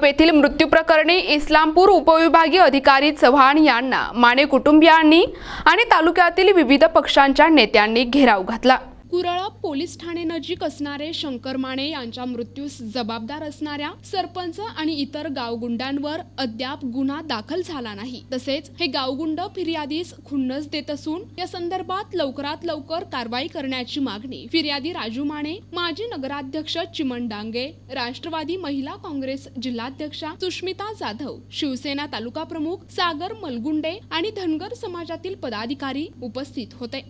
कुरळप येथील मृत्यू प्रकरणी इस्लामपूर उपविभागीय अधिकारी चव्हाण यांना माने कुटुंबियांनी आणि तालुक्यातील विविध पक्षांच्या नेत्यांनी घेराव घातला। कुरळप पोलीस ठाणे नजीक असणारे शंकर माने यांच्या मृत्यूस जबाबदार असणाऱ्या सरपंच आणि इतर गावगुंडांवर अद्याप गुन्हा दाखल झाला नाही। तसेच हे गावगुंड फिर्यादीस खुन्नस देत असून या संदर्भात लवकरात लवकर कारवाई करण्याची मागणी फिर्यादी राजू माने, माजी नगराध्यक्ष चिमण डांगे, राष्ट्रवादी महिला काँग्रेस जिल्हाध्यक्षा सुष्मिता जाधव, शिवसेना तालुका प्रमुख सागर मलगुंडे आणि धनगर समाजातील पदाधिकारी उपस्थित होते।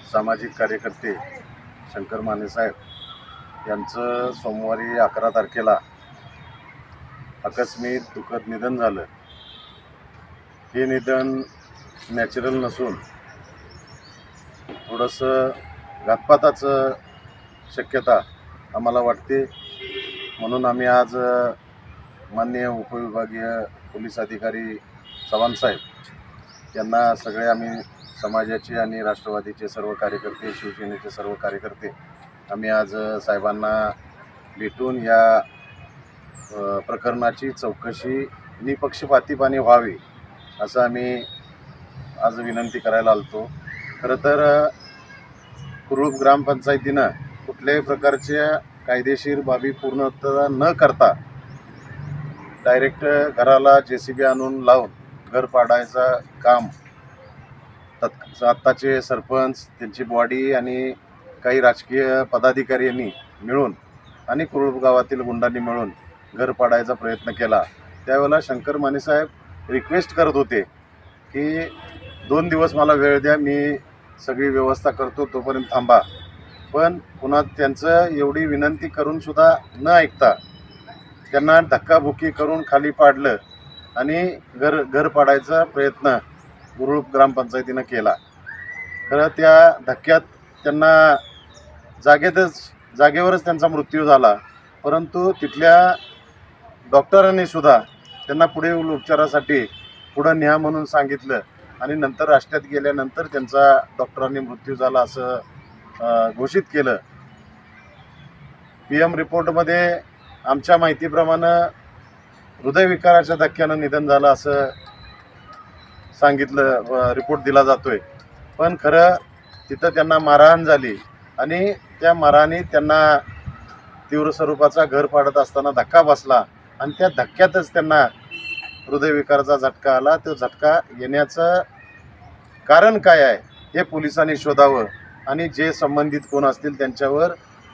सामाजिक कार्यकर्ते शंकर माने साहेब यांचं सोमवारी 11 तारखेला आकस्मिक दुःखद निधन झालं। हे निधन नॅचरल नसून थोडंसं घातपाताचं शक्यता आम्हाला वाटते, म्हणून आम्ही आज माननीय उपविभागीय पोलीस अधिकारी चव्हाण साहेब यांना सगळे आम्ही समाजाचे आणि राष्ट्रवादीचे सर्व कार्यकर्ते, शिवसेनेचे सर्व कार्यकर्ते आम्ही आज साहेबांना भेटून या प्रकरणाची चौकशी निपक्षपातीपणे व्हावी असं आम्ही आज विनंती करायला आलतो। खरं तर कुरळप ग्रामपंचायतीनं कुठल्याही प्रकारच्या कायदेशीर बाबी पूर्णतः न करता डायरेक्ट घराला JCB आणून लावून घर पाडायचं काम आत्ताचे सरपंच, त्यांची बॉडी आणि काही राजकीय पदाधिकारी यांनी मिळून आणि कुरळप गावातील गुंडांनी मिळून घर पाडायचा प्रयत्न केला। त्यावेळेला शंकर माने साहेब रिक्वेस्ट करत होते की 2 दिवस मला वेळ द्या, मी सगळी व्यवस्था करतो, तोपर्यंत थांबा। पण पुन्हा त्यांचं एवढी विनंती करूनसुद्धा न ऐकता त्यांना धक्काबुक्की करून खाली पाडलं आणि घर पाडायचा प्रयत्न कुरळप ग्रामपंचायतीनं केला। खरं त्या धक्क्यात त्यांना जागेवरच त्यांचा मृत्यू झाला, परंतु तिथल्या डॉक्टरांनी सुद्धा त्यांना पुढे उपचारासाठी पुढं न्या म्हणून सांगितलं आणि नंतर राष्ट्रात गेल्यानंतर त्यांचा डॉक्टरांनी मृत्यू झाला असं घोषित केलं। PM रिपोर्टमध्ये आमच्या माहितीप्रमाणे हृदयविकाराच्या धक्क्यानं निधन झालं असं सांगितलं, रिपोर्ट दिला जातोय। पण खरं तिथं त्यांना मारहाण झाली आणि त्या मारहाणीत त्यांना तीव्र स्वरूपाचा घर पाडत असताना धक्का बसला आणि त्या धक्क्यातच त्यांना हृदयविकाराचा झटका आला। तो झटका येण्याचं कारण काय आहे हे पोलिसांनी शोधावं आणि जे संबंधित कोण असतील त्यांच्यावर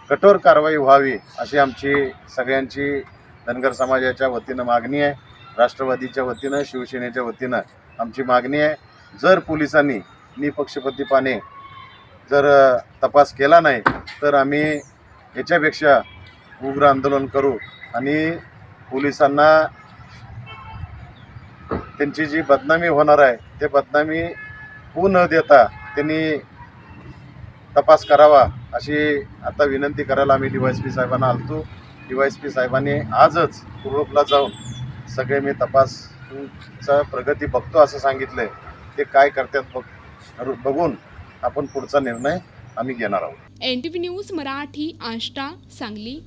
कठोर कारवाई व्हावी अशी आमची सगळ्यांची धनगर समाजाच्या वतीनं मागणी आहे। राष्ट्रवादीच्या वतीनं, शिवसेनेच्या वतीनं आमची मागणी आहे, जर पोलिसांनी निपक्षपातीपणे जर तपास केला नाही तर आम्ही याच्यापेक्षा उग्र आंदोलन करू आणि पोलिसांना त्यांची जी बदनामी होणार आहे ते बदनामी होऊ न देता त्यांनी तपास करावा अशी आता विनंती करायला आम्ही DYSP साहेबांना आलतो। DYSP साहेबांनी आजच कुरळपला जाऊन सगळे मी तपासचा प्रगती बघतो असं सांगितलंय। ते काय करतात बघून आपण पुढचा निर्णय आम्ही घेणार आहोत। NTV news Marathi, Ashta, Sangli.